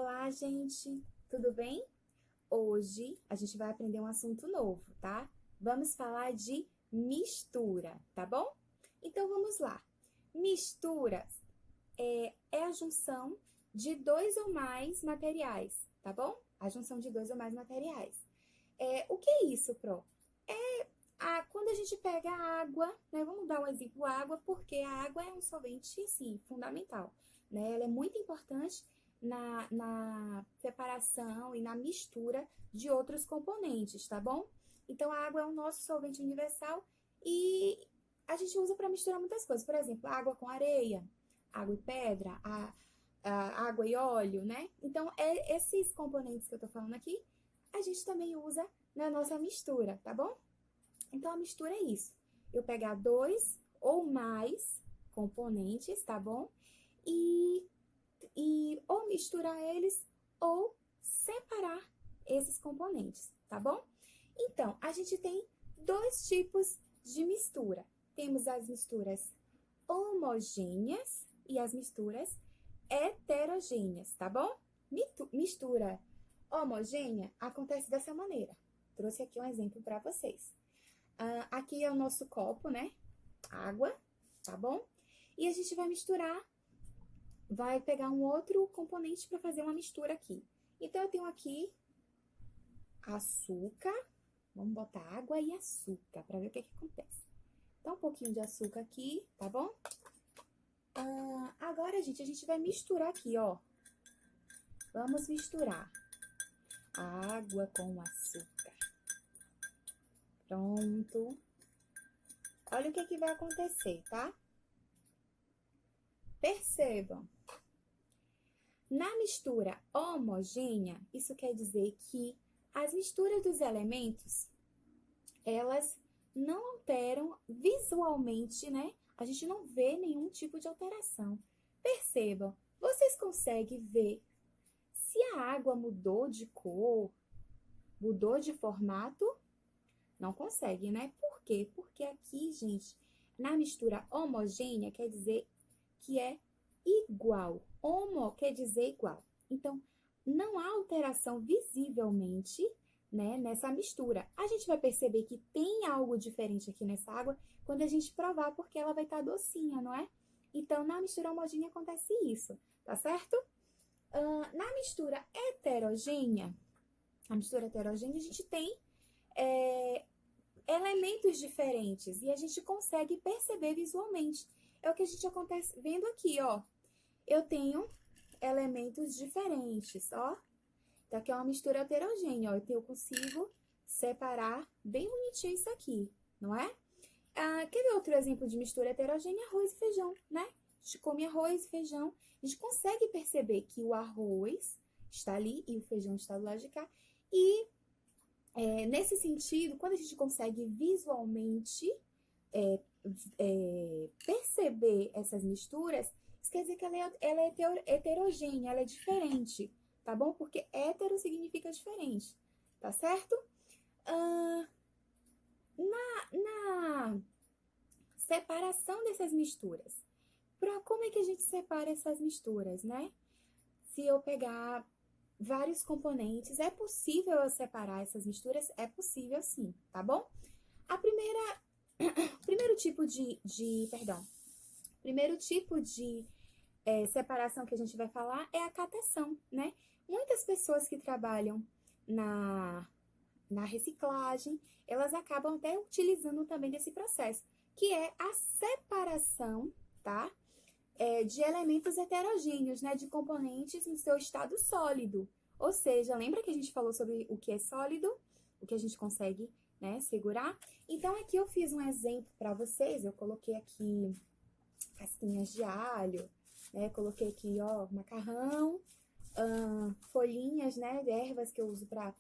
Olá, gente, tudo bem? Hoje a gente vai aprender um assunto novo, tá? Vamos falar de mistura, tá bom? Então vamos lá. Mistura é a junção de dois ou mais materiais, tá bom? A junção de dois ou mais materiais. O que é isso, Pro? Quando a gente pega a água, né? Vamos dar um exemplo, água, porque a água é um solvente, sim, fundamental, né? Ela é muito importante na separação e na mistura de outros componentes, tá bom? Então, a água é o nosso solvente universal e a gente usa para misturar muitas coisas. Por exemplo, água com areia, água e pedra, a água e óleo, né? Então, esses componentes que eu tô falando aqui, a gente também usa na nossa mistura, tá bom? Então, a mistura é isso. Eu pegar dois ou mais componentes, tá bom? E ou misturar eles ou separar esses componentes, tá bom? Então, a gente tem dois tipos de mistura. Temos as misturas homogêneas e as misturas heterogêneas, tá bom? Mistura homogênea acontece dessa maneira. Trouxe aqui um exemplo para vocês. Aqui é o nosso copo, né? Água, tá bom? E a gente vai pegar um outro componente para fazer uma mistura aqui. Então, eu tenho aqui açúcar. Vamos botar água e açúcar para ver o que acontece. Então, um pouquinho de açúcar aqui, tá bom? Agora, gente, a gente vai misturar aqui, ó. Vamos misturar água com açúcar. Pronto. Olha o que vai acontecer, tá? Percebam. Na mistura homogênea, isso quer dizer que as misturas dos elementos, elas não alteram visualmente, né? A gente não vê nenhum tipo de alteração. Percebam, vocês conseguem ver se a água mudou de cor, mudou de formato? Não consegue, né? Por quê? Porque aqui, gente, na mistura homogênea, quer dizer que é igual. Homo quer dizer igual. Então, não há alteração visivelmente, né, nessa mistura. A gente vai perceber que tem algo diferente aqui nessa água quando a gente provar, porque ela vai estar docinha, não é? Então, na mistura homogênea acontece isso, tá certo? Na mistura heterogênea, a gente tem elementos diferentes e a gente consegue perceber visualmente. É o que a gente acontece vendo aqui, ó. Eu tenho elementos diferentes, ó. Então, aqui é uma mistura heterogênea, ó. Eu consigo separar bem bonitinho isso aqui, não é? Quer ver outro exemplo de mistura heterogênea? Arroz e feijão, né? A gente come arroz e feijão. A gente consegue perceber que o arroz está ali e o feijão está do lado de cá. E, nesse sentido, quando a gente consegue visualmente perceber essas misturas, isso quer dizer que ela é heterogênea, ela é diferente, tá bom? Porque hétero significa diferente, tá certo? Na separação dessas misturas, como é que a gente separa essas misturas, né? Se eu pegar vários componentes, é possível eu separar essas misturas? É possível sim, tá bom? Primeiro tipo de separação que a gente vai falar é a catação, né? Muitas pessoas que trabalham na reciclagem, elas acabam até utilizando também desse processo, que é a separação, tá? De elementos heterogêneos, né? De componentes no seu estado sólido. Ou seja, lembra que a gente falou sobre o que é sólido? O que a gente consegue, né, segurar? Então, aqui eu fiz um exemplo para vocês. Eu coloquei aqui casquinhas de alho, né? Coloquei aqui, ó, macarrão, folhinhas, né? De ervas que eu uso para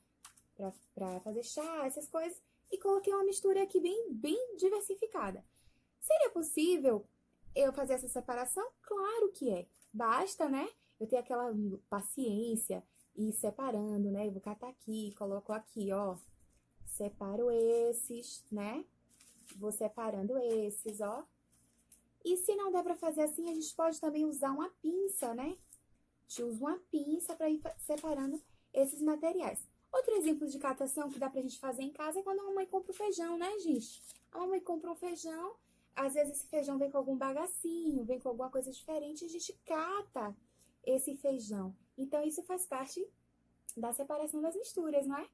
fazer chá, essas coisas. E coloquei uma mistura aqui bem diversificada. Seria possível eu fazer essa separação? Claro que é. Basta, né? Eu ter aquela paciência e ir separando, né? Eu vou catar aqui, coloco aqui, ó. Separo esses, né? Vou separando esses, ó. E se não der pra fazer assim, a gente pode também usar uma pinça, né? gente usa uma pinça para ir separando esses materiais. Outro exemplo de catação que dá pra gente fazer em casa é quando a mamãe compra o feijão, né, gente? A mamãe compra um feijão, às vezes esse feijão vem com algum bagacinho, vem com alguma coisa diferente, e a gente cata esse feijão. Então, isso faz parte da separação das misturas, não é?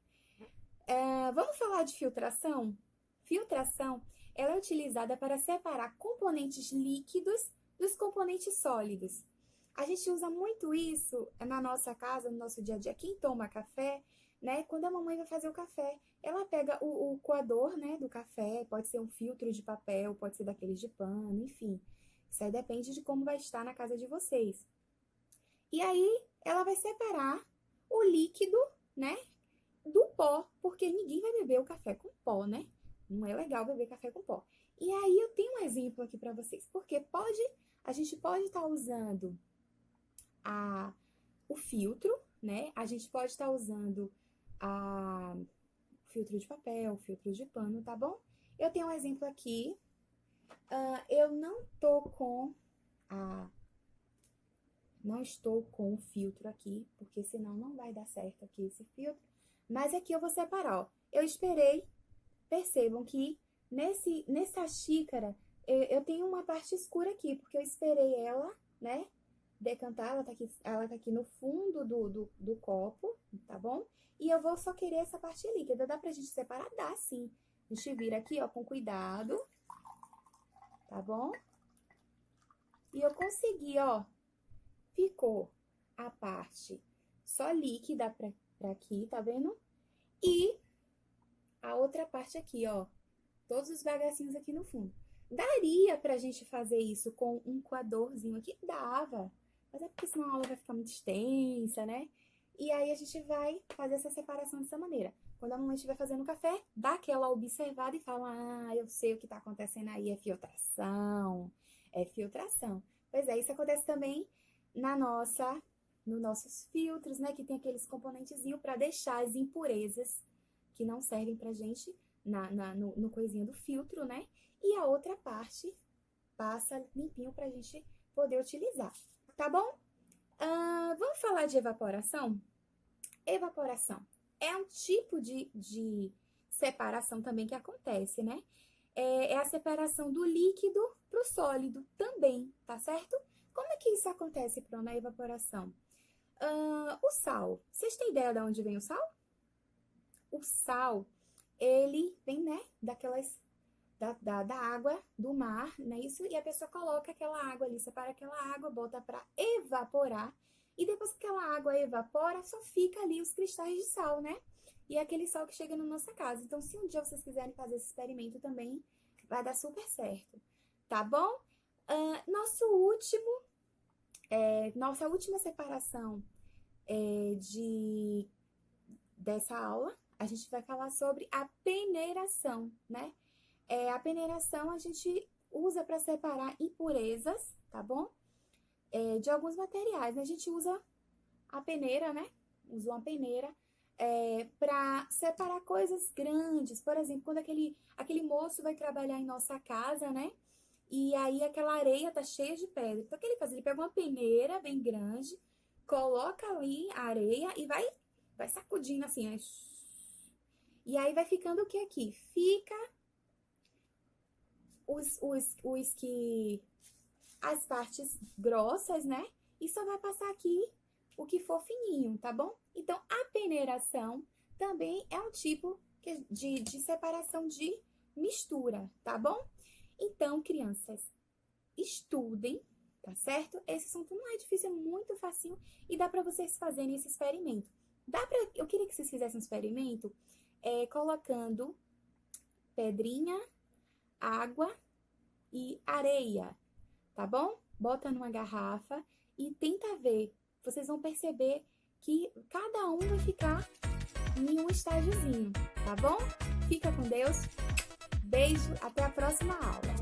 Vamos falar de filtração? Filtração, ela é utilizada para separar componentes líquidos dos componentes sólidos. A gente usa muito isso na nossa casa, no nosso dia a dia. Quem toma café, né? Quando a mamãe vai fazer o café, ela pega o coador, né, do café, pode ser um filtro de papel, pode ser daqueles de pano, enfim. Isso aí depende de como vai estar na casa de vocês. E aí, ela vai separar o líquido, né, do pó, porque ninguém vai beber o café com pó, né? Não é legal beber café com pó. E aí, eu tenho um exemplo aqui para vocês, porque a gente pode estar usando o filtro, né? A gente pode estar usando o filtro de papel, filtro de pano, tá bom? Eu tenho um exemplo aqui. Eu não estou com o filtro aqui, porque senão não vai dar certo aqui esse filtro. Mas aqui eu vou separar, ó. Eu esperei, percebam que nessa xícara eu tenho uma parte escura aqui, porque eu esperei ela, né, decantar, ela tá aqui no fundo do copo, tá bom? E eu vou só querer essa parte líquida. Dá pra gente separar? Dá, sim. A gente vira aqui, ó, com cuidado, tá bom? E eu consegui, ó, ficou a parte só líquida pra aqui, tá vendo? E a outra parte aqui, ó, todos os bagacinhos aqui no fundo. Daria pra gente fazer isso com um coadorzinho aqui? Dava. Mas é porque senão a aula vai ficar muito extensa, né? E aí a gente vai fazer essa separação dessa maneira. Quando a mamãe estiver fazendo café, dá aquela observada e fala: ah, eu sei o que tá acontecendo aí, é filtração. É filtração. Pois é, isso acontece também nos nossos filtros, né? Que tem aqueles componentezinhos para deixar as impurezas que não servem pra gente no coisinha do filtro, né? E a outra parte passa limpinho pra gente poder utilizar, tá bom? Vamos falar de evaporação? Evaporação é um tipo de separação também que acontece, né? É a separação do líquido pro sólido também, tá certo? Como é que isso acontece na evaporação? O sal. Vocês têm ideia de onde vem o sal? O sal, ele vem, né, da água do mar, né, isso? E a pessoa coloca aquela água ali, separa aquela água, bota para evaporar. E depois que aquela água evapora, só fica ali os cristais de sal, né? E é aquele sal que chega na nossa casa. Então, se um dia vocês quiserem fazer esse experimento também, vai dar super certo, tá bom? Nossa última separação dessa aula, a gente vai falar sobre a peneiração, né? A peneiração a gente usa para separar impurezas, tá bom? De alguns materiais, né? A gente usa a peneira, né? Usa uma peneira para separar coisas grandes. Por exemplo, quando aquele moço vai trabalhar em nossa casa, né? E aí aquela areia tá cheia de pedra. Então, o que ele faz? Ele pega uma peneira bem grande, coloca ali a areia e vai sacudindo assim, né? E aí vai ficando o que aqui? Fica as partes grossas, né? E só vai passar aqui o que for fininho, tá bom? Então, a peneiração também é um tipo de separação de mistura, tá bom? Então, crianças, estudem, tá certo? Esse assunto não é difícil, é muito facinho e dá pra vocês fazerem esse experimento. Eu queria que vocês fizessem um experimento colocando pedrinha, água e areia, tá bom? Bota numa garrafa e tenta ver. Vocês vão perceber que cada um vai ficar em um estágiozinho, tá bom? Fica com Deus. Beijo, até a próxima aula.